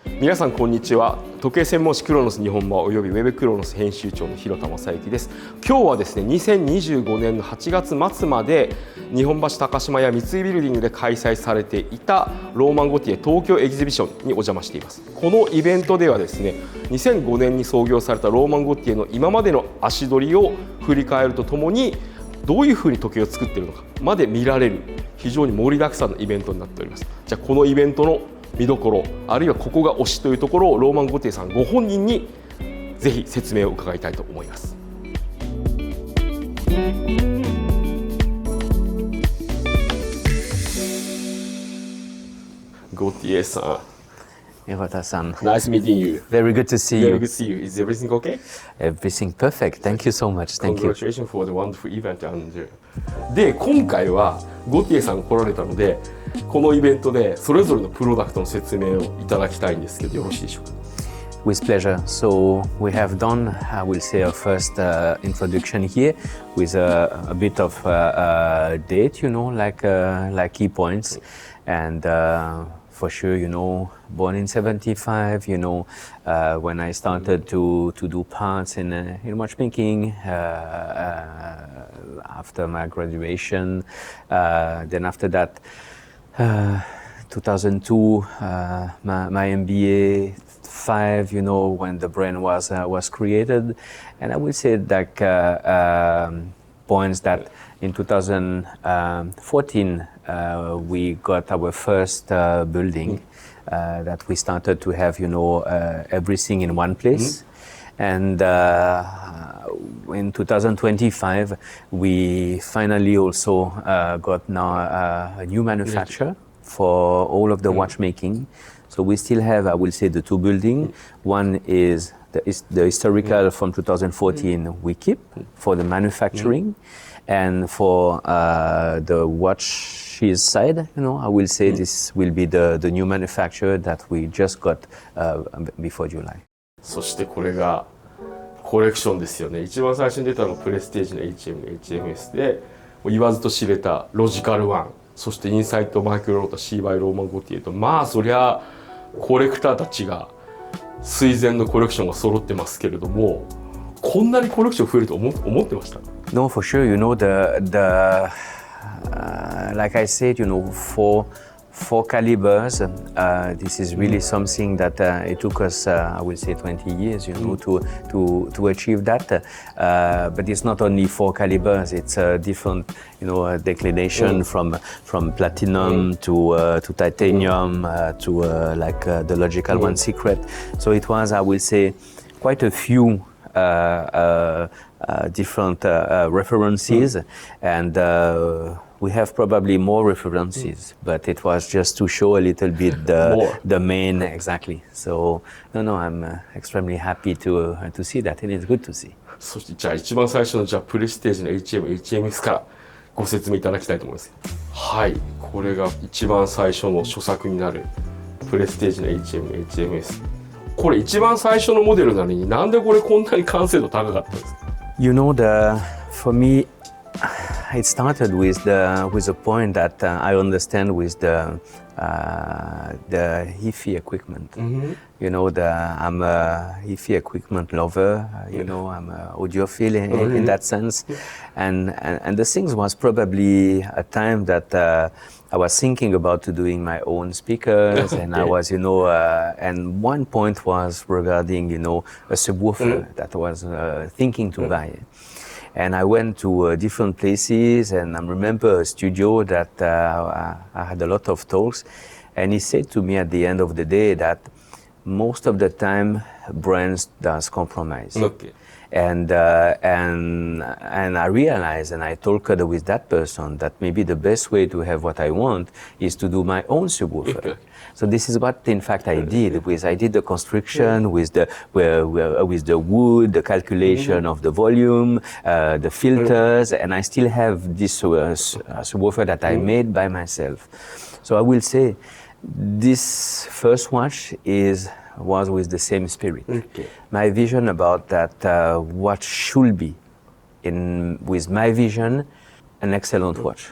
皆さんこんにちは。時計専門誌クロノス日本版およびウェブクロノス編集長の広田正幸です。今日はですね、2025年の8月末まで日本橋高島屋三井ビルディングで開催されていたローマンゴティエ東京エキシビションにお邪魔しています。このイベントではですね、2005年に創業されたローマンゴティエの今までの足取りを振り返るとともに、どういうふうに時計を作っているのかまで見られる非常に盛りだくさんのイベントになっております。じゃあこのイベントの見どころ、あるいはここが推しというところをローマンゴティエさんご本人にぜひ説明を伺いたいと思います。ゴティエさん、Hirota-san. Nice meeting you. Very good to see Very you. good to see you. Is everything okay? Everything perfect. Thank you so much. Thank you. Congratulations for the wonderful event. And で、今回はゴティエさん来られたので、このイベントでそれぞれのプロダクトの説明をいただきたいんですけど、よろしいでしょうか。With pleasure. So we have done, I will say, our first introduction here with a bit of date, like key points. And for sure, born in 75, when I started to do parts in watchmaking after my graduation. Then after that, 2002, my MBA, 5, when the brand was created. And I will say like points that in 2014, we got our first building that we started to have, everything in one place. And in 2025, we finally also got now a new manufacturer for all of the watchmaking. So we still have, I will say, the two buildings. One is the historical from 2014 we keep for the manufacturing. And for the watches side, I will say this will be the new manufacturer that we just got before July. そしてこれがコレクションですよね。一番最初に出たのがプレステージの HM、HMS で言わずと知れたロジカル1、そしてインサイト、マイクロローター、C by ローマンゴティエと、まあそりゃコレクターたちが垂涎のコレクションが揃ってますけれども、こんなにコレクション増えると思ってました？ No, for sure. Like I said, four calibers. This is really something that it took us, I will say, 20 years, to achieve that. But it's not only four calibers; it's a different, declination from platinum to titanium to like the logical one secret. So it was, I will say, quite a few different references, and we have probably more references, but it was just to show a little bit the main exactly. So no, I'm extremely happy to see that, and it's good to see. そしてじゃあ一番最初のプレステージの HM、HMS からご説明いただきたいと思います。はい、これが一番最初の初作になるプレステージの HM、HMS。これ一番最初のモデルなのになんでこれこんなに完成度高かったんですか？ For me, it started with the point that I understand with the HiFi equipment. I'm a HiFi equipment lover. I'm an audiophile in that sense, and the things was probably a time that I was thinking about doing my own speakers, and I was, and one point was regarding, a subwoofer that I was thinking to buy. And I went to different places, and I remember a studio that I had a lot of talks, and he said to me at the end of the day that most of the time brands does compromise. Okay. And I realized, and I talked with that person, that maybe the best way to have what I want is to do my own subwoofer. Okay. So this is what, in fact, I did. I did the construction with the wood, the calculation of the volume, the filters, and I still have this subwoofer that I made by myself. So I will say, this first watch was with the same spirit. Okay. My vision about that, what should be, with my vision, an excellent watch.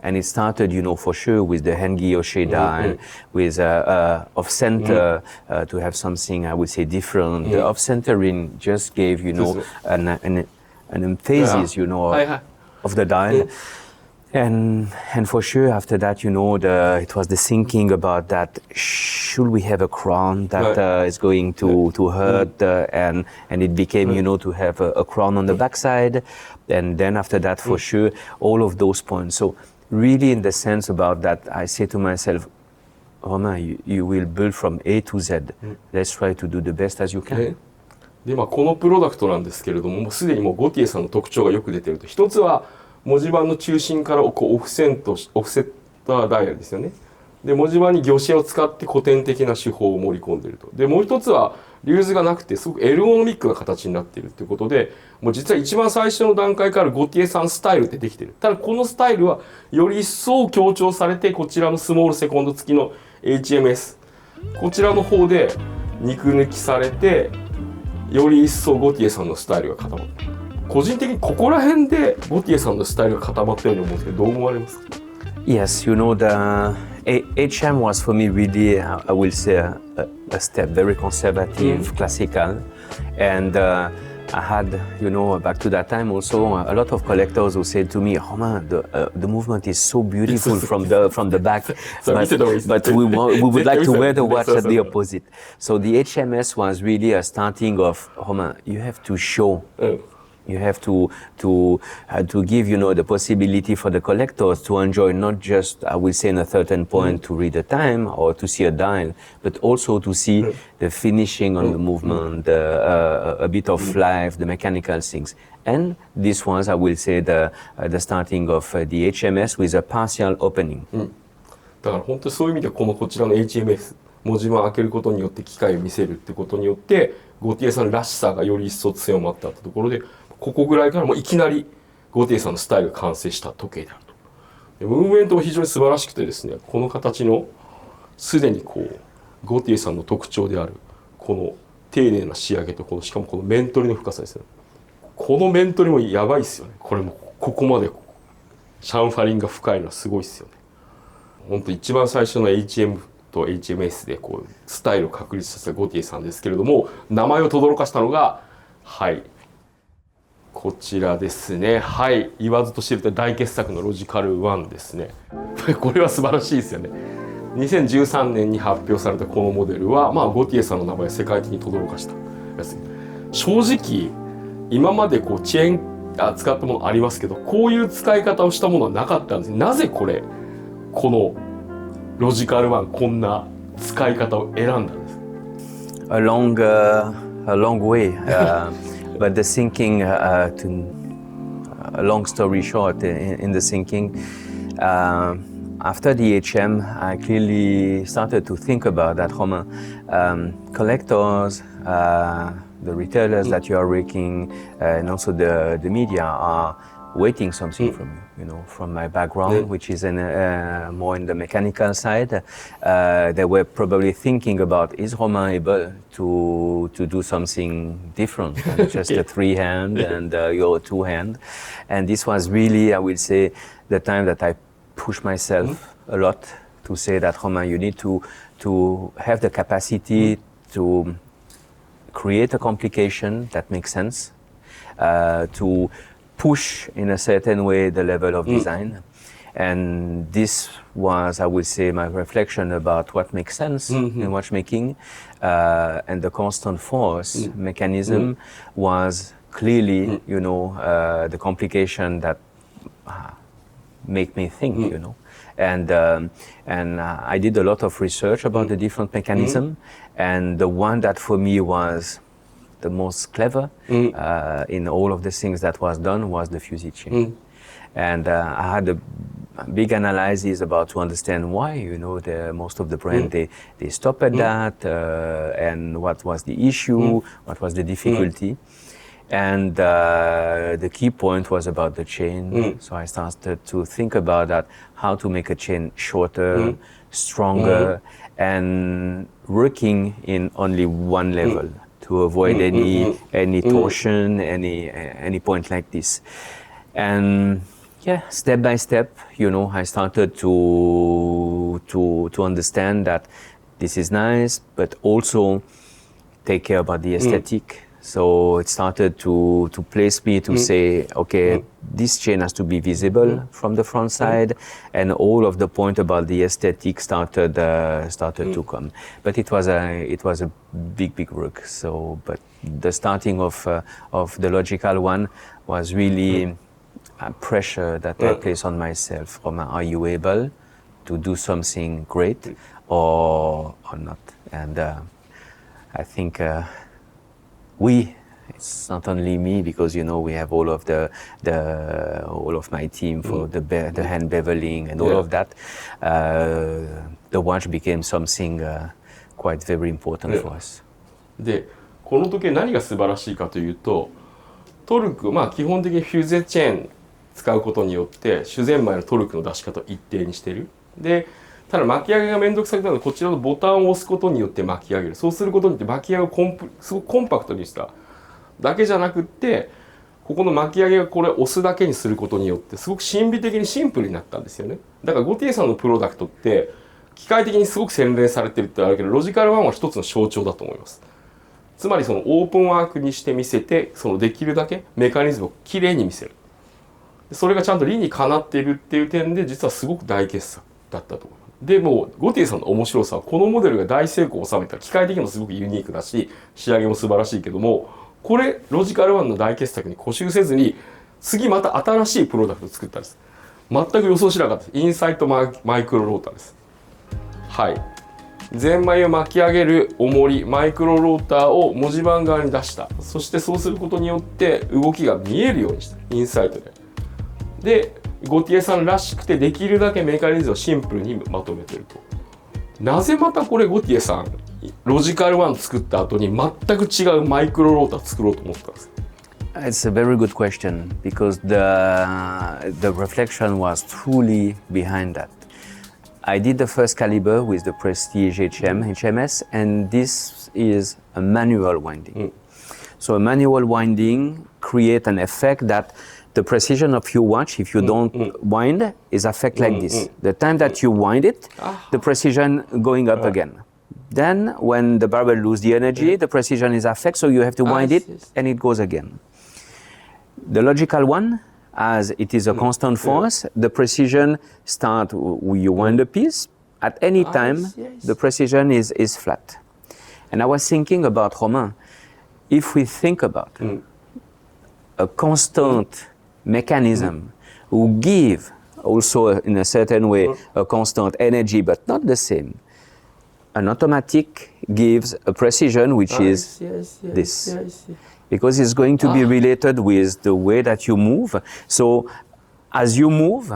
And it started, for sure with the Hengi-Yoshe dial, with off-center, to have something, I would say, different. The off-centering just gave, an emphasis, of the dial. And for sure after that, it was the thinking about that, should we have a crown that is going to hurt, and it became, to have a crown on the backside. And then after that, for sure, all of those points. So really in the sense about that, I say to myself, Romain, you will build from A to Z. Let's try to do the best as you can. でこのプロダクトなんですけれども、もうすでにゴティエさんの特徴がよく出ていると。一つは文字盤の中心からオフセッターダイヤルですよね。で文字盤に魚紙を使って古典的な手法を盛り込んでいると。でもう一つはリューズがなくてすごくエルゴノミックな形になっているということで、もう実は一番最初の段階からゴティエさんスタイルってできている。ただこのスタイルはより一層強調されて、こちらのスモールセコンド付きの HMS、 こちらの方で肉抜きされて、より一層ゴティエさんのスタイルが固まっている。個人的にここら辺でゴティエさんのスタイルが固まったように思うんですけど、どう思われますか？ Yes, the HM was for me really, I will say, a step, very conservative, classical. And I had, back to that time also, a lot of collectors who said to me, "Oh man, the movement is so beautiful from the back, but we would like to wear the watch at the opposite." So the HMS was really a starting of, "Oh man, you have to show." You have to give, the possibility for the collectors to enjoy not just, I will say, in a certain point to read the time or to see a dial, but also to see the finishing on the movement, a bit of life, the mechanical things. And this was, I will say, the starting of the HMS with a partial opening. だから本当にそういう意味ではこちらの HMS、 文字盤を開けることによって機械を見せるってことによってゴティエさんらしさがより一層強まったってところで、ここぐらいからもういきなりゴティエさんのスタイルが完成した時計であると。ムーブメントも非常に素晴らしくてですね、この形のすでにゴティエさんの特徴であるこの丁寧な仕上げと、しかもこの面取りの深さですね。この面取りもやばいですよね。これもここまでシャンファリンが深いのはすごいですよね。本当一番最初の HM と HMS でスタイルを確立させたゴティエさんですけれども、名前を轟かしたのがこちらですね。言わずと知れた大傑作のロジカル1ですね。これは素晴らしいですよね。2013年に発表されたこのモデルは、ゴティエさんの名前を世界的に轟かしたやつ。正直今までチェーン使ったものありますけど、こういう使い方をしたものはなかったんです。なぜこのロジカル1こんな使い方を選んだんですか？ A long way. But the thinking, a long story short, in the thinking, after the HM, I clearly started to think about that, collectors, the retailers that you are working, and also the media are waiting something from you, from my background, which is more in the mechanical side. They were probably thinking about, is Romain able to do something different than just a 3-hand and your 2-hand? And this was really, I will say, the time that I pushed myself a lot to say that, Romain, you need to have the capacity to create a complication that makes sense, to push in a certain way the level of design. And this was, I would say, my reflection about what makes sense in watchmaking. And the constant force mechanism was clearly, the complication that make me think, And I did a lot of research about the different mechanism. And the one that for me was the most clever in all of the things that was done was the fusee chain. And I had a big analysis about to understand why, most of the brand, they stop at that, and what was the issue, what was the difficulty. And the key point was about the chain. So I started to think about that, how to make a chain shorter, stronger, and working in only one level. To avoid any torsion, any point like this. And Yeah, step by step, I started to understand that this is nice, but also take care about the aesthetic. So it started to place me to say, okay, this chain has to be visible from the front side, and all of the point about the aesthetic started to come. But it was a big work. So, but the starting of the logical one was really pressure that I placed on myself. Are you able to do something great or not? And I think it's not only me, because we have all of all of my team for the hand beveling and all of that. The watch became something quite very important for us. で、この時計何が素晴らしいかというと、トルク、基本的にフューゼチェーン使うことによって主ゼンマイのトルクの出し方を一定にしている。で、ただ巻き上げがめんどくさくなるので、こちらのボタンを押すことによって巻き上げる。そうすることによって巻き上げをすごくコンパクトにしただけじゃなくって、ここの巻き上げがこれ押すだけにすることによってすごく神秘的にシンプルになったんですよね。だからゴティエさんのプロダクトって機械的にすごく洗練されてるってあるけど、ロジカル1は一つの象徴だと思います。つまりそのオープンワークにして見せて、そのできるだけメカニズムをきれいに見せる。それがちゃんと理にかなっているっていう点で、実はすごく大傑作だったと思います。でもゴティエさんの面白さは、このモデルが大成功を収めた、機械的にもすごくユニークだし仕上げも素晴らしいけども、これロジカル1の大傑作に固執せずに、次また新しいプロダクトを作ったんです。全く予想しなかったです。インサイトマイクロローターです。はい、ゼンマイを巻き上げる重りマイクロローターを文字盤側に出した。そしてそうすることによって動きが見えるようにした。インサイトでゴティエさんらしくて、できるだけメカニズムをシンプルにまとめてると。なぜまたこれゴティエさんロジカル1作った後に全く違うマイクロローター作ろうと思ったんですか？ It's a very good question, because the reflection was truly behind that. I did the first caliber with the Prestige HMS, and this is a manual winding. So a manual winding creates an effect that the precision of your watch, if you don't wind, is affect like this. The time that you wind it, the precision going up again. Then when the barrel lose the energy, the precision is affect, so you have to wind it and it goes again. The logical one, as it is a constant force, the precision start when you wind a piece. At any time, the precision is flat. And I was thinking about, Romain, if we think about a constant mechanism who give also in a certain way a constant energy, but not the same. An automatic gives a precision which is this. Because it's going to be related with the way that you move. So as you move,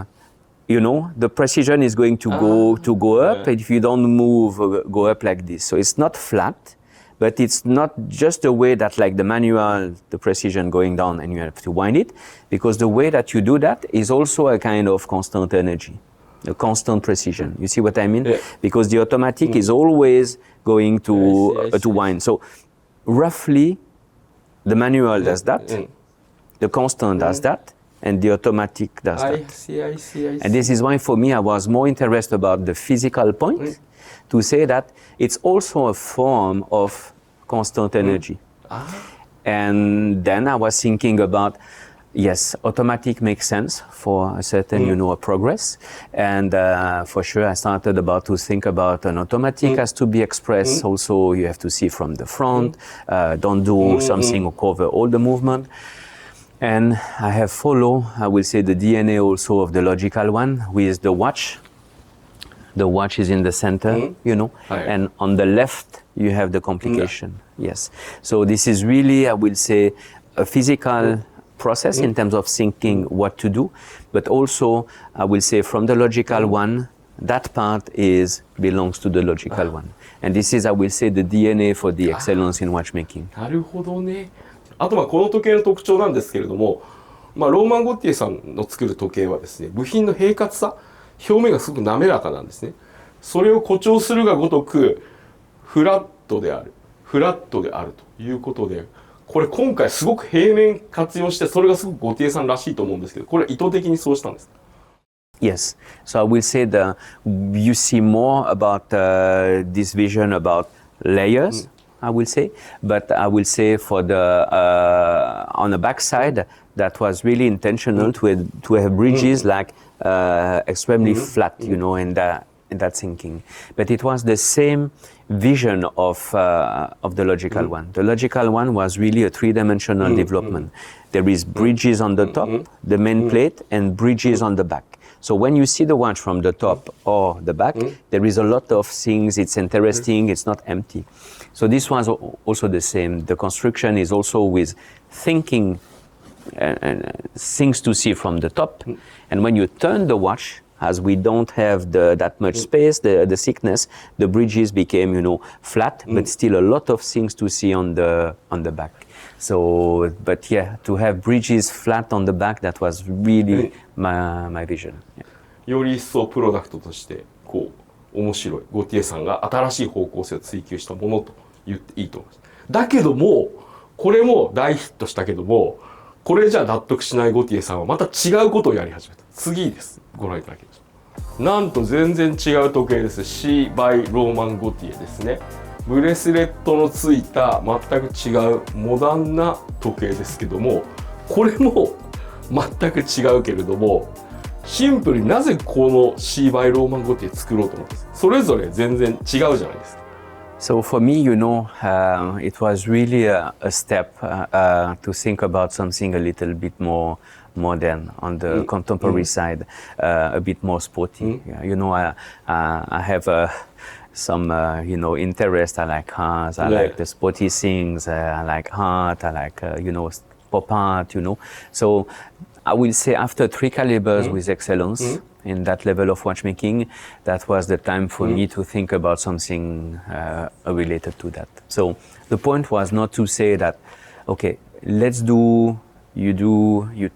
the precision is going to go up. And if you don't move, go up like this. So it's not flat, but it's not just the way that like the manual, the precision going down and you have to wind it, because the way that you do that is also a kind of constant energy, a constant precision. You see what I mean? Yeah. Because the automatic is always going to wind. So roughly, the manual does that, the constant does that, and the automatic does that. I see. And this is why for me I was more interested about the physical point, to say that it's also a form of constant energy. And then I was thinking about, yes, automatic makes sense for a certain, a progress. And for sure I started about to think about an automatic has to be expressed. Also you have to see from the front, don't do something or cover all the movement. And I have followed, I will say, the DNA also of the logical one with the watch. The watch is in the center, and on the left you have the complication. Yes. So this is really, I will say, a physical process in terms of thinking what to do, but also I will say from the logical one, that part belongs to the logical one. And this is, I will say, the DNA for the excellence in watchmaking. なるほどね。あとこの時計の特徴なんですけれども、ローマン・ゴティエさんの作る時計はですね、部品の平滑さ、表面がすごく滑らかなんですね。それを誇張するがごとくフラットであるということで、これ今回すごく平面活用して、それがすごくゴティエさんらしいと思うんですけど、これ意図的にそうしたんですか？ Yes. So I will say you see more about this vision about layers, I will say. But I will say for on the back side, that was really intentional to have bridges like extremely flat, in that thinking. But it was the same vision of the logical one. The logical one was really a three-dimensional development. There is bridges on the top, the main plate, and bridges on the back. So when you see the watch from the top or the back, there is a lot of things. It's interesting. It's not empty. So this was also the same. The construction is also with thinking and things to see from the top. And when you turn the watch, as we don't have that much space, the thickness, the bridges became, flat, but still a lot of things to see on the back. So, but yeah, to have bridges flat on the back, that was really my vision. Yeah. より一層プロダクトとして面白いゴティエさんが新しい方向性を追求したものと言っていいと思います。だけどもこれも大ヒットしたけども、これじゃ納得しないゴティエさんはまた違うことをやり始めた。次です。ご覧いただきましょう。なんと全然違う時計です。C by ローマンゴティエですね。ブレスレットのついた全く違うモダンな時計ですけども、これも全く違うけれども、シンプルになぜこの C by ローマンゴティエ作ろうと思ったんですか？それぞれ全然違うじゃないですか。So for me, it was really a step to think about something a little bit more modern on the contemporary side, a bit more sporty. I have some, interest. I like cars. I like the sporty things. I like art. I like, pop art. So I will say after 3 calibers with excellence in that level of watchmaking, that was the time for me to think about something related to that. So the point was not to say that, okay, you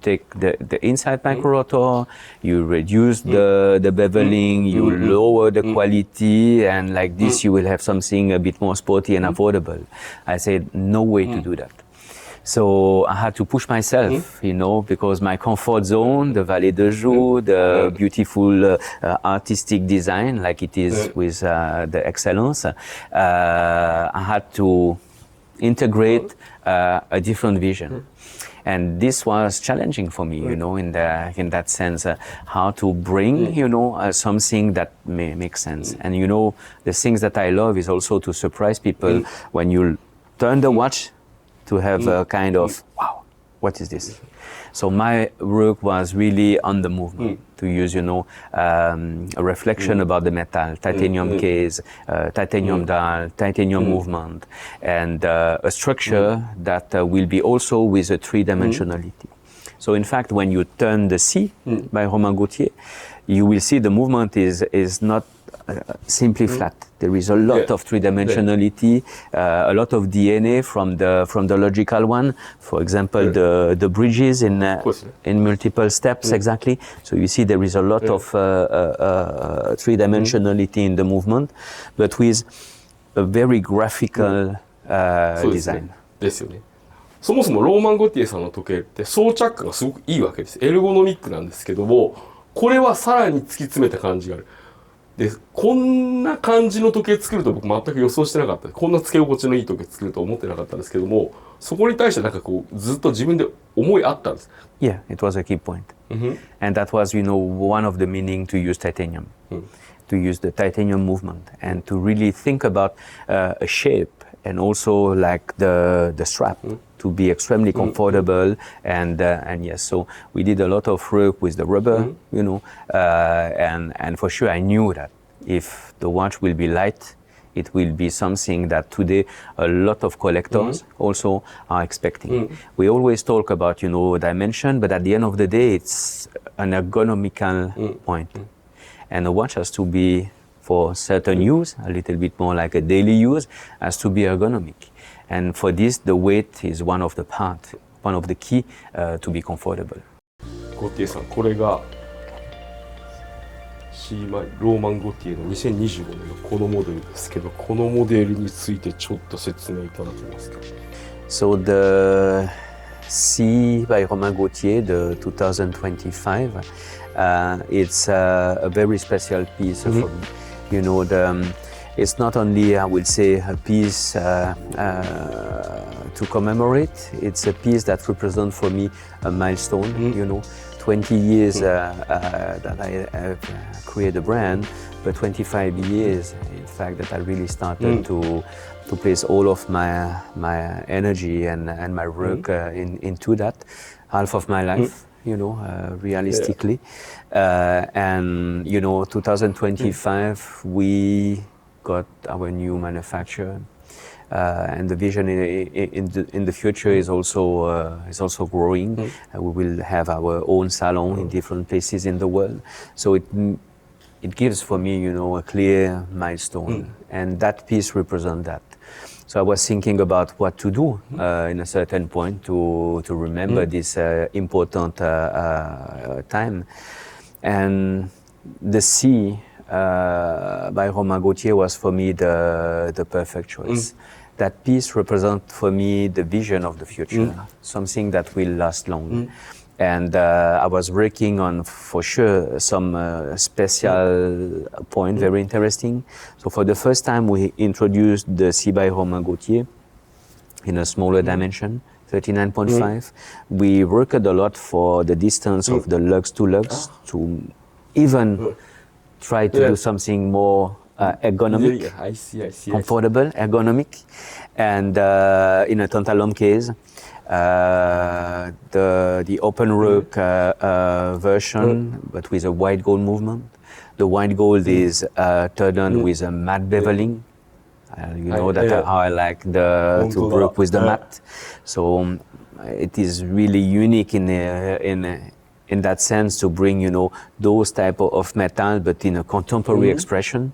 take the inside micro rotor, you reduce the beveling, you lower the quality, and like this you will have something a bit more sporty and affordable. I said, no way to do that. So I had to push myself, because my comfort zone, the Vallée de Joux, the beautiful artistic design, like it is with the excellence, I had to integrate a different vision. And this was challenging for me, in that sense, how to bring, something that makes sense. And, the things that I love is also to surprise people when you turn the watch to have a kind of, wow, what is this? So my work was really on the movement, to use, a reflection about the metal, titanium case, titanium dial, titanium movement, and a structure that will be also with a three-dimensionality. So in fact, when you turn the C by Romain Gauthier, you will see the movement is not simply flat. There is a lot of three-dimensionality, a lot of DNA from the logical one. For example, the bridges in multiple steps, exactly. So you see there is a lot of three-dimensionality in the movement, but with a very graphical design. ですよね。そもそもローマン・ゴティエさんの時計って装着感がすごくいいわけです。エルゴノミックなんですけども、これはさらに突き詰めた感じがある。で、こんな感じの時計作ると僕全く予想してなかった。こんな付け心地のいい時計作ると思ってなかったんですけども、そこに対してずっと自分で思いあったんです。Yeah, it was a key point. And that was, one of the meaning to use titanium, to use the titanium movement, and to really think about a shape and also like the strap. To be extremely comfortable, and yes, so we did a lot of work with the rubber, and for sure I knew that if the watch will be light, it will be something that today a lot of collectors also are expecting. We always talk about, dimension, but at the end of the day, it's an ergonomical point, and a watch has to be for certain use, a little bit more like a daily use, has to be ergonomic. And for this, the weight is one of the key to be comfortable. ゴティエさん、これがローマン・ゴティエの2025年のこのモデルですけど、このモデルについてちょっと説明いただけますか？ So the C by Romain Gauthier, the 2025, it's a very special piece for me. You know, it's not only, I would say, a piece to commemorate, it's a piece that represents for me a milestone, you know, 20 years that I have created a brand, but 25 years, in fact, that I really started to place all of my energy and my work into that, half of my life, you know, realistically. And, you know, 2025, we got our new manufacturer. And the vision in the future is also growing. We will have our own salon in different places in the world. So it gives for me, you know, a clear milestone, and that piece represents that. So I was thinking about what to do in a certain point to remember this important time, and the C by Romain Gauthier was for me the perfect choice. That piece represents for me the vision of the future, something that will last long. And I was working on, for sure, some special point, very interesting. So for the first time, we introduced the C by Romain Gauthier in a smaller dimension, 39.5. We worked a lot for the distance of the lugs to lugs to even try to do something more ergonomic, I see. comfortable, ergonomic. And in a tantalum case, the open work version, but with a white gold movement. The white gold is turned on with a matte beveling. You know how I like to work with the matte. So it is really unique in that sense to bring, you know, those type of metal, but in a contemporary expression.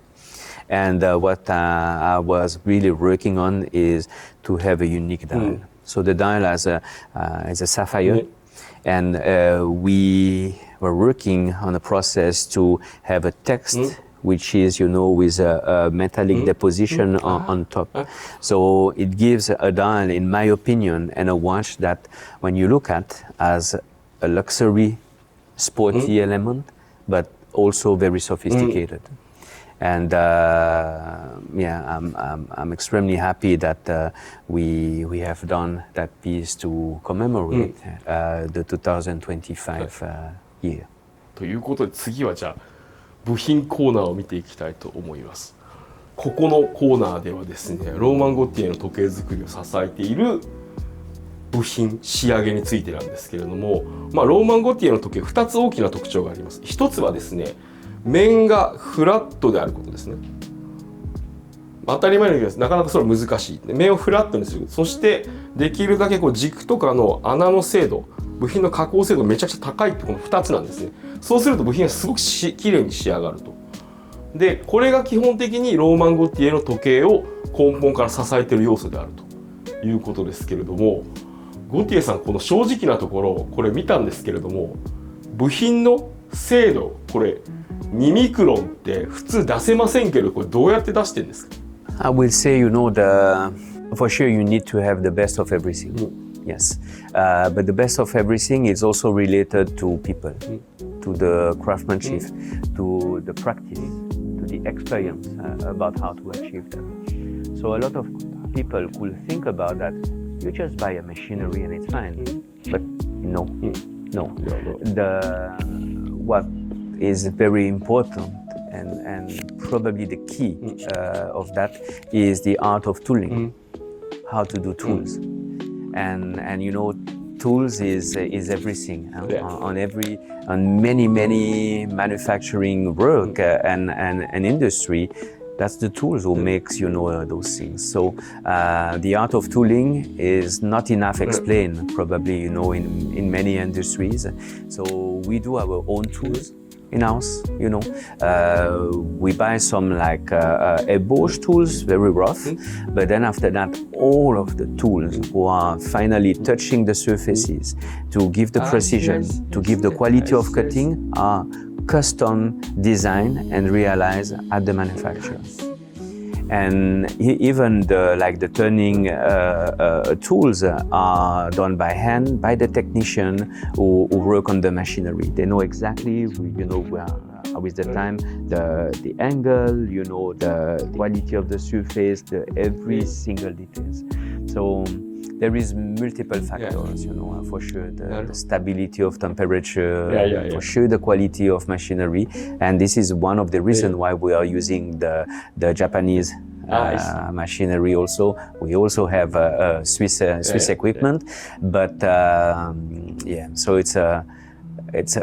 And what I was really working on is to have a unique dial. So the dial is a sapphire, and we were working on a process to have a text which is, you know, with a metallic deposition on top. So it gives a dial, in my opinion, and a watch that when you look at as a luxury, sporty element, but also very sophisticated. And I'm extremely happy that we have done that piece to commemorate the 2025 year. ということで次はじゃあ部品コーナーを見ていきたいと思います。ここのコーナーではですね、ローマン・ゴッティエの時計作りを支えている部品仕上げについてなんですけれども、ローマン・ゴッティエの時計2つ大きな特徴があります。一つはですね、面がフラットであることですね。当たり前のようです。なかなかそれは難しい。面をフラットにする。そしてできるだけ軸とかの穴の精度、部品の加工精度がめちゃくちゃ高いってこの2つなんですね。そうすると部品がすごく綺麗に仕上がると。で、これが基本的にローマン・ゴッティエの時計を根本から支えている要素であるということですけれども、ゴティエさん、この正直なところこれ見たんですけれども、部品の精度、これ2ミクロンって普通出せませんけど、これどうやって出してるんですか？ I will say, you know, for sure you need to have the best of everything. Yes, but the best of everything is also related to people, to the craftsmanship, to the practice, to the experience about how to achieve that. So a lot of people could think about that. You just buy a machinery and it's fine, but no. What is very important and probably the key of that is the art of tooling, how to do tools, and you know, tools is everything on many manufacturing work and industry. That's the tools who makes, you know, those things. So the art of tooling is not enough explained, probably, you know, in many industries. So we do our own tools in-house, you know. We buy some like ébauche tools, very rough, but then after that, all of the tools who are finally touching the surfaces to give the precision, to give the quality of cutting are custom designed and realized at the manufacturer. And even the turning tools are done by hand by the technician who work on the machinery. They know exactly, with the time, the angle, the quality of the surface, every single details. So there is multiple factors, for sure, the stability of temperature, for sure the quality of machinery, and this is one of the reasons why we are using the Japanese machinery also. We also have Swiss equipment, but so it's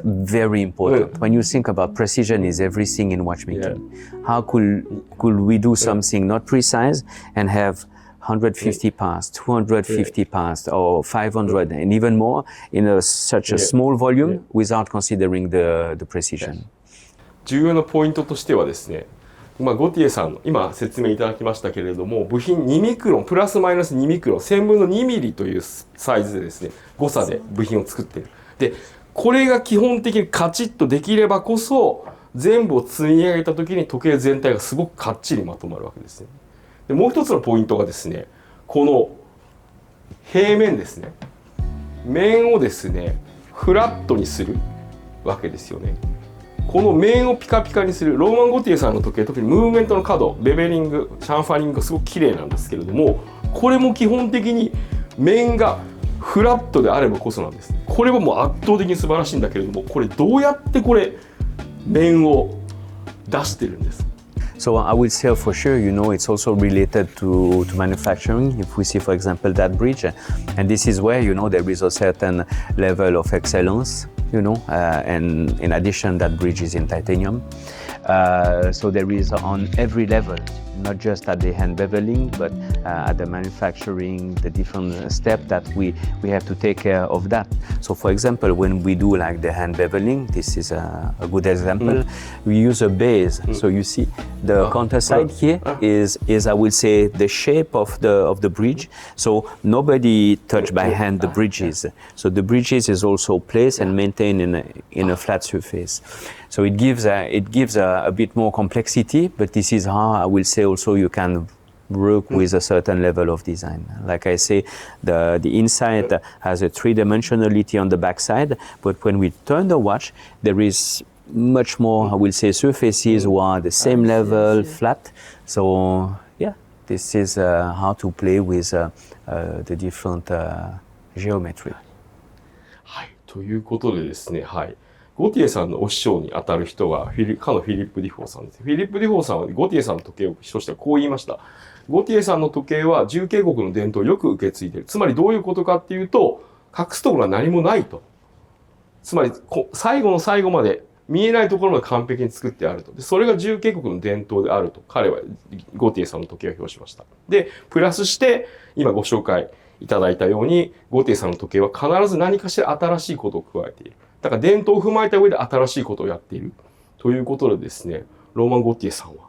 very important. When you think about precision is everything in watchmaking. How could we do something not precise and have 150 parts, 250 parts, or 500, and even more in such a small volume without considering the precision. 重要なポイントとしてはですね、ゴティエさんの今説明いただきましたけれども、部品2ミクロンプラスマイナス2ミクロン1000分の2ミリというサイズでですね、誤差で部品を作っている。で、これが基本的にカチッとできればこそ、全部を積み上げた時に時計全体がすごくかっちりまとまるわけですね。でもう一つのポイントがですね、この平面ですね、面をですねフラットにするわけですよね。この面をピカピカにするローマン・ゴティエさんの時計、特にムーブメントの角、ベベリング、シャンファリングがすごく綺麗なんですけれども、これも基本的に面がフラットであればこそなんです。これはもう圧倒的に素晴らしいんだけれども、これどうやって面を出してるんですかSo I will say for sure, it's also related to manufacturing. If we see, for example, that bridge, and this is where, there is a certain level of excellence, and in addition, that bridge is in titanium. So there is on every level, not just at the hand beveling, but at the manufacturing, the different steps that we have to take care of that. So for example, when we do like the hand beveling, this is a good example, we use a base. So you see the counter side here is I will say the shape of the bridge. So nobody touch by hand the bridges. So the bridges is also placed and maintained in a flat surface. So it gives a bit more complexity, but this is how I will say also you can work with a certain level of design. Like I say, the inside has a three-dimensionality on the backside, but when we turn the watch, there is much more, I will say, surfaces who are the same level, flat. So this is how to play with the different geometry. はい、ということでですね、はい。ゴティエさんのお師匠にあたる人がかのフィリップ・ディフォーさんです。フィリップ・ディフォーさんはゴティエさんの時計をとしてはこう言いました。ゴティエさんの時計は重慶国の伝統をよく受け継いでいる。つまりどういうことかっていうと、隠すところは何もないと。つまり最後の最後まで見えないところまで完璧に作ってあると。でそれが重慶国の伝統であると。彼はゴティエさんの時計を表しました。で、プラスして今ご紹介いただいたように、ゴティエさんの時計は必ず何かしら新しいことを加えている。だから伝統を踏まえた上で新しいことをやっているということでですね、ローマン・ゴティエさんは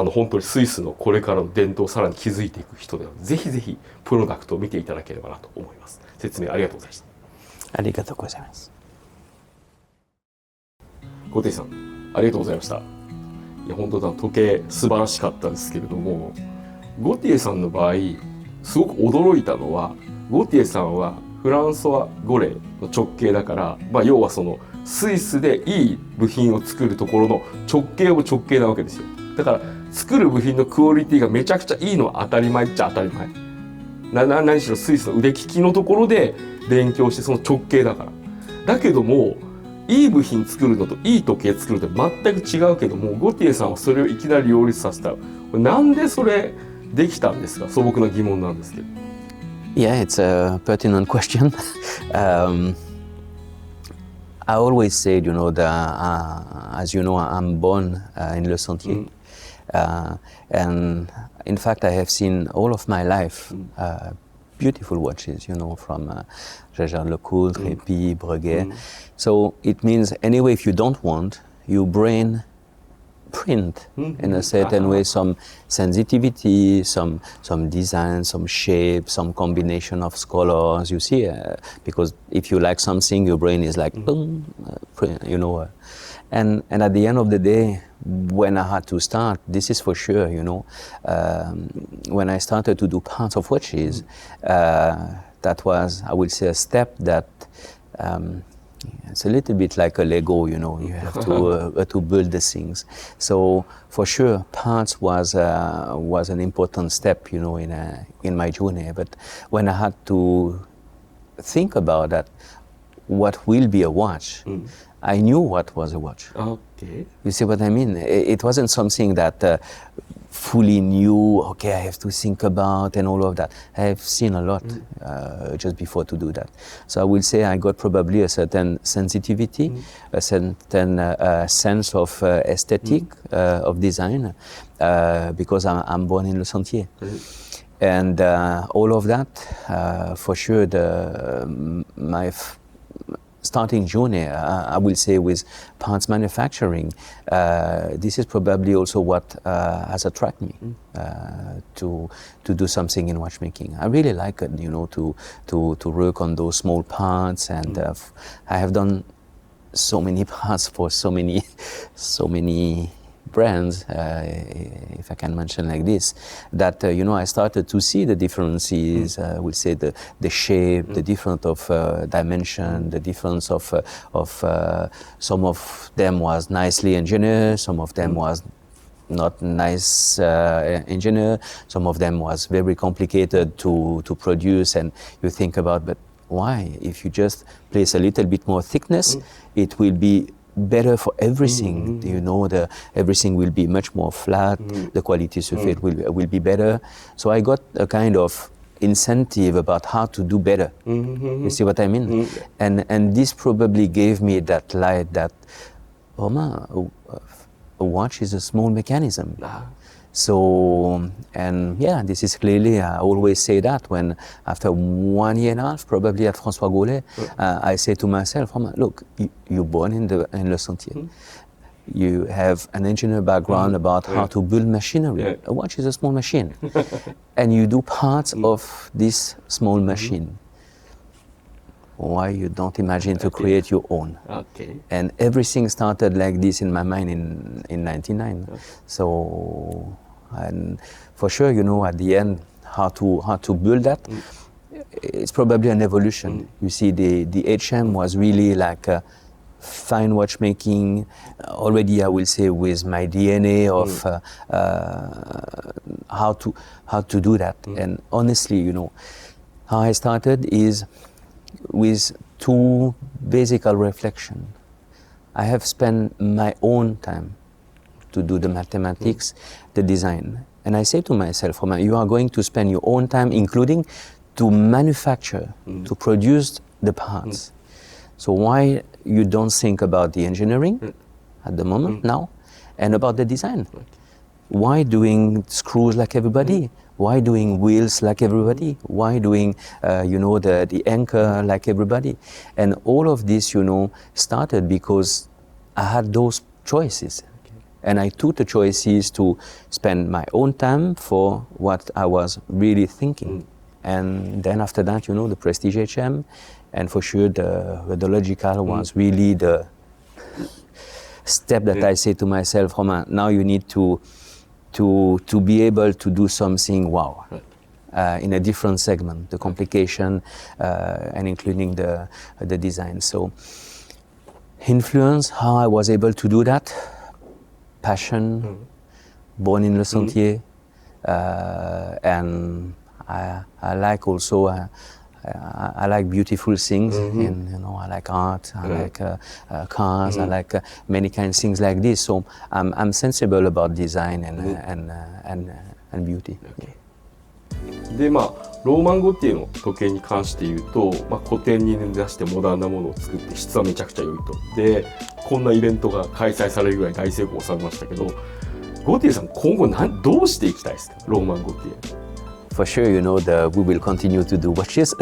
本当にスイスのこれからの伝統をさらに築いていく人では、ぜひぜひプロダクトを見ていただければなと思います。説明ありがとうございました。ありがとうございます。ゴティエさん、ありがとうございました。いや本当だ、時計素晴らしかったですけれども、ゴティエさんの場合すごく驚いたのは、ゴティエさんはフランソワ・ゴレの直径だから、要はそのスイスでいい部品を作るところの直径も直径なわけですよ。だから作る部品のクオリティがめちゃくちゃいいのは当たり前っちゃ当たり前。何しろスイスの腕利きのところで勉強してその直径だから。だけどもいい部品作るのといい時計作るのと全く違うけども、ゴティエさんはそれをいきなり両立させた。なんでそれできたんですか？素朴な疑問なんですけど。Yeah, it's a pertinent question. I always said, as you know, I'm born in Le Sentier. And in fact, I have seen all of my life beautiful watches, from Jaeger-LeCoultre, Répi, Breguet. So it means, anyway, if you don't want, your brain print in a certain way, some sensitivity, some design, some shape, some combination of colors, you see, because if you like something, your brain is like, boom, you know. And at the end of the day, when I had to start, this is for sure, you know, when I started to do parts of watches, that was, I would say, a step that it's a little bit like a Lego, you know. You have to build the things. So for sure, parts was an important step, you know, in my journey. But when I had to think about that, what will be a watch, I knew what was a watch. Okay. You see what I mean? It wasn't something that fully new, okay, I have to think about and all of that. I have seen a lot just before to do that. So I will say I got probably a certain sensitivity, a certain sense of aesthetic, of design, because I'm born in Le Sentier. And all of that, for sure, my starting journey, I will say, with parts manufacturing, this is probably also what has attracted me to do something in watchmaking. I really like it, you know, to work on those small parts, and I have done so many parts for so many brands, if I can mention like this, that you know, I started to see the differences. We'll say the shape, the difference of dimension, the difference of some of them was nicely engineered, some of them was not nice engineered, some of them was very complicated to produce, and you think about, but why? If you just place a little bit more thickness, it will be better for everything. You know, everything will be much more flat, the quality of it will be better. So I got a kind of incentive about how to do better. You see what I mean? And this probably gave me that light that, oh man, a watch is a small mechanism. So, and yeah, this is clearly, I always say that when after 1 year and a half, probably at François Gaulet, I say to myself, look, you're born in Le Sentier. You have an engineer background about how to build machinery. A watch is a small machine. And you do parts of this small machine. Why you don't imagine to create your own? Okay. And everything started like this in my mind in 99. So, and for sure, you know, at the end, how to build that, it's probably an evolution. You see, the HM was really like a fine watchmaking, already I will say with my DNA of how to do that. And honestly, you know, how I started is with two basic reflections. I have spent my own time to do the mathematics, the design. And I say to myself, you are going to spend your own time, including to manufacture, to produce the parts. So why you don't think about the engineering at the moment now, and about the design? Why doing screws like everybody? Why doing wheels like everybody? Why doing, you know, the anchor like everybody? And all of this, you know, started because I had those choices. And I took the choices to spend my own time for what I was really thinking. And then after that, you know, the Prestige HM, and for sure the Logical was really the step that I say to myself, now you need to be able to do something wow, in a different segment, the complication and including the design. So influence, how I was able to do that, passion, born in Le Sentier, and I like also, I like beautiful things, and you know, I like art, I like cars, I like many kinds of things like this. So I'm sensible about design and beauty. Okay. でローマン・ゴティエの時計に関して言うと、古典に根ざしてモダンなものを作って質はめちゃくちゃ良いと。でこんなイベントが開催されるぐらい大成功を収めましたけど、ゴティエさん今後どうしていきたいですか、ローマン・ゴティエ。For sure, you know, we will continue to do watches.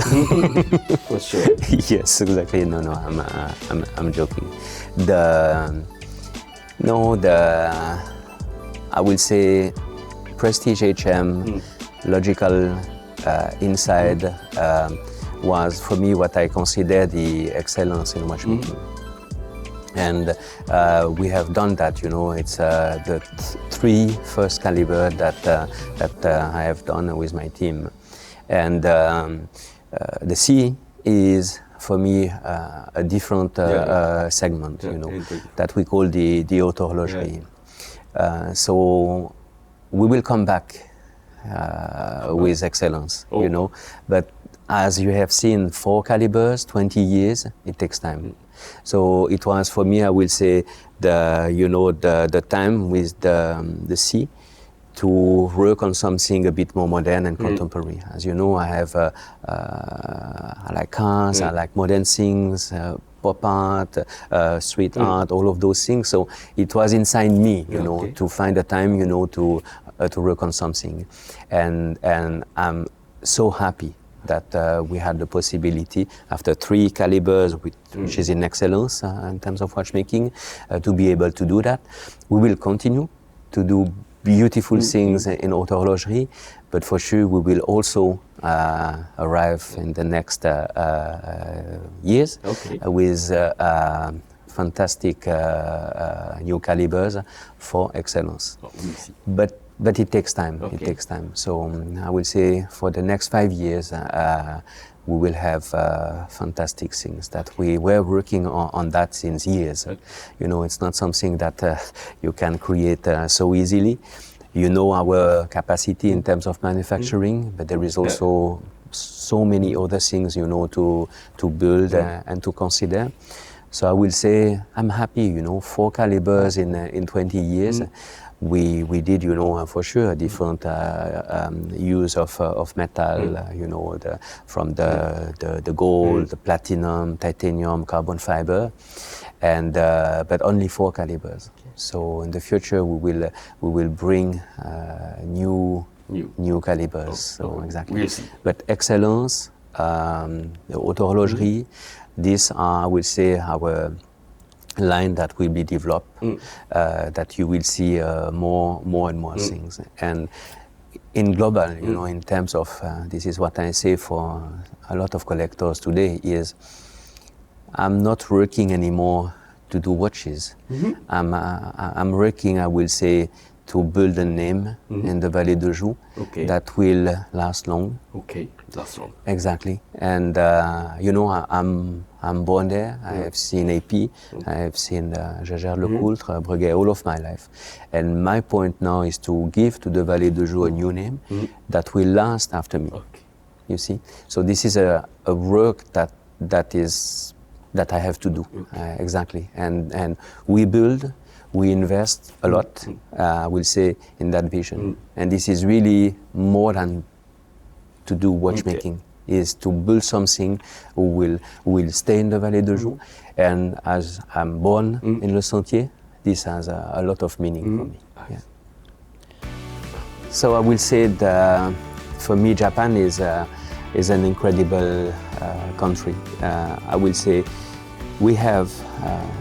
For sure. Yes, exactly. No, I'm joking. I will say Prestige HM, Logical, Inside was for me what I consider the excellence in watchmaking. And we have done that, you know, it's the three first caliber that I have done with my team. And the C is for me a different segment, you know, that we call the auto horlogerie. So we will come back with excellence, you know, but as you have seen, 4 calibers, 20 years, it takes time. So it was for me, I will say, the time with the C to work on something a bit more modern and contemporary. As you know, I like cars, I like modern things, pop art, street art, all of those things. So it was inside me, you know, to find a time, you know, to work on something. And I'm so happy that we had the possibility, after 3 calibers, which is in excellence in terms of watchmaking, to be able to do that. We will continue to do beautiful things in auto horlogerie, but for sure we will also arrive in the next years with fantastic new calibers for excellence. But it takes time. It takes time. So I will say for the next 5 years, we will have fantastic things that we were working on that since years. You know, it's not something that you can create so easily. You know our capacity in terms of manufacturing, but there is also so many other things, you know, to build and to consider. So I will say I'm happy, you know, 4 calibers in 20 years. We did, you know, for sure, different use of metal, you know, from the gold, the platinum, titanium, carbon fiber, and but only 4 calibers. So in the future, we will bring new calibers. So exactly. But excellence, the auto horlogerie, these are, I will say, our line that will be developed, that you will see more and more things. And in global, you know, in terms of, this is what I say for a lot of collectors today, is I'm not working anymore to do watches. I'm working, I will say, to build a name in the Vallée de Joux that will last long. Last long. Exactly. And you know, I'm born there. I have seen AP, I have seen Jaeger LeCoultre, Breguet all of my life. And my point now is to give to the Vallée de Joux a new name that will last after me. You see? So this is a work that I have to do. Exactly. And we build, we invest a lot, I will say, in that vision. And this is really more than to do watchmaking, is to build something who will stay in the Vallée de Joux. And as I'm born in Le Sentier, this has a lot of meaning for me. Yeah. So I will say that for me, Japan is an incredible country. I will say we have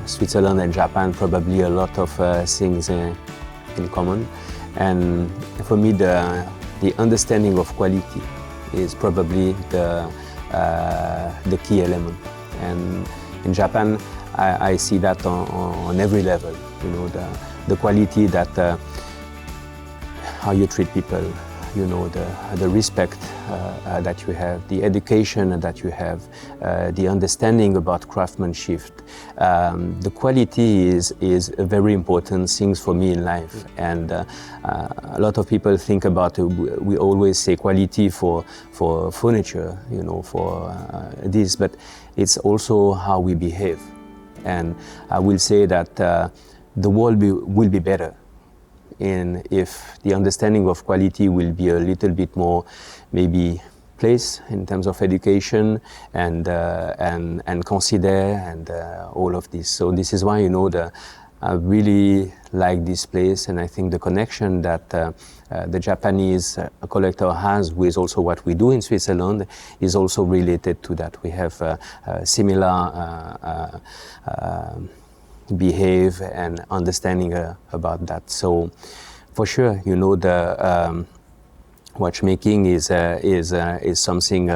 Switzerland and Japan probably a lot of things in common. And for me, the understanding of quality is probably the key element. And in Japan, I see that on every level. You know, the quality that how you treat people, you know, the respect that you have, the education that you have, the understanding about craftsmanship. The quality is a very important thing for me in life. And a lot of people think about, we always say quality for furniture, you know, for this, but it's also how we behave. And I will say that the world will be better if the understanding of quality will be a little bit more maybe place in terms of education and consider and all of this. So this is why, you know, I really like this place, and I think the connection that the Japanese collector has with also what we do in Switzerland is also related to that. We have similar behave and understanding about that. So For sure, you know, the watchmaking is something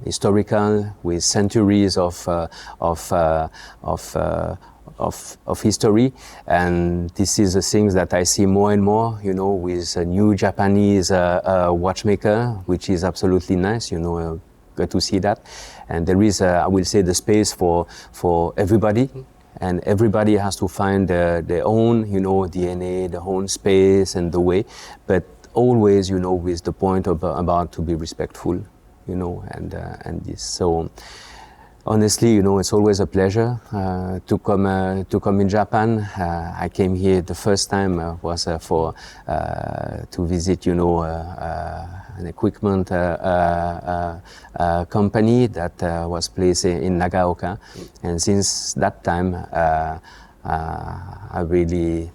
historical with centuries of history, and this is the things that I see more and more, you know, with a new Japanese watchmaker, which is absolutely nice, you know, good to see that. And there is, I will say, the space for everybody, and everybody has to find their own, you know, DNA, their own space and the way, but always, you know, with the point of about to be respectful, you know, and this. So honestly, you know, it's always a pleasure to come in Japan. I came here the first time was for to visit, you know, an equipment company that was placed in Nagaoka, and since that time, I really,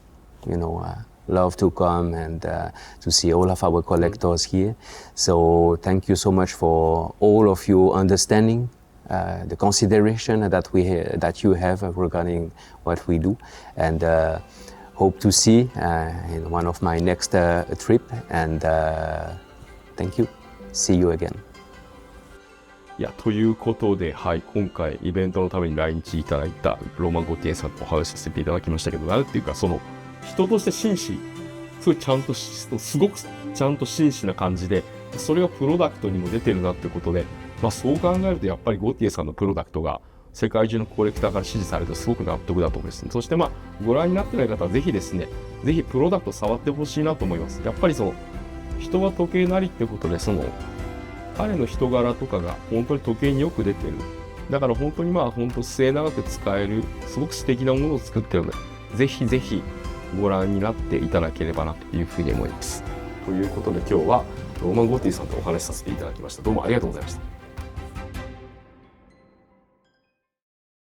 you know, love to come and to see all of our collectors here. So thank you so much for all of your understanding, the consideration that you have regarding what we do, and hope to see in one of my next trip. And thank you. See you again. いや、ということで、はい、今回イベントのために来日いただいたローマン・ゴティエさんとお話しさせていただきましたけど、なんていうか、その人として真摯、すごくちゃんと真摯な感じで、それがプロダクトにも出てるなってことで、まあそう考えるとやっぱりゴティエさんのプロダクトが世界中のコレクターから支持されてすごく納得だと思いますね。そしてまあご覧になってない方はぜひですね、ぜひプロダクト触ってほしいなと思います。やっぱりその人は時計なりってことで、その彼の人柄とかが本当に時計によく出てる。だから本当にまあ本当末永く使えるすごく素敵なものを作ってるので、ぜひぜひご覧になっていただければなというふうに思います。ということで今日はローマン・ゴティさんとお話しさせていただきました。どうもありがとうございました。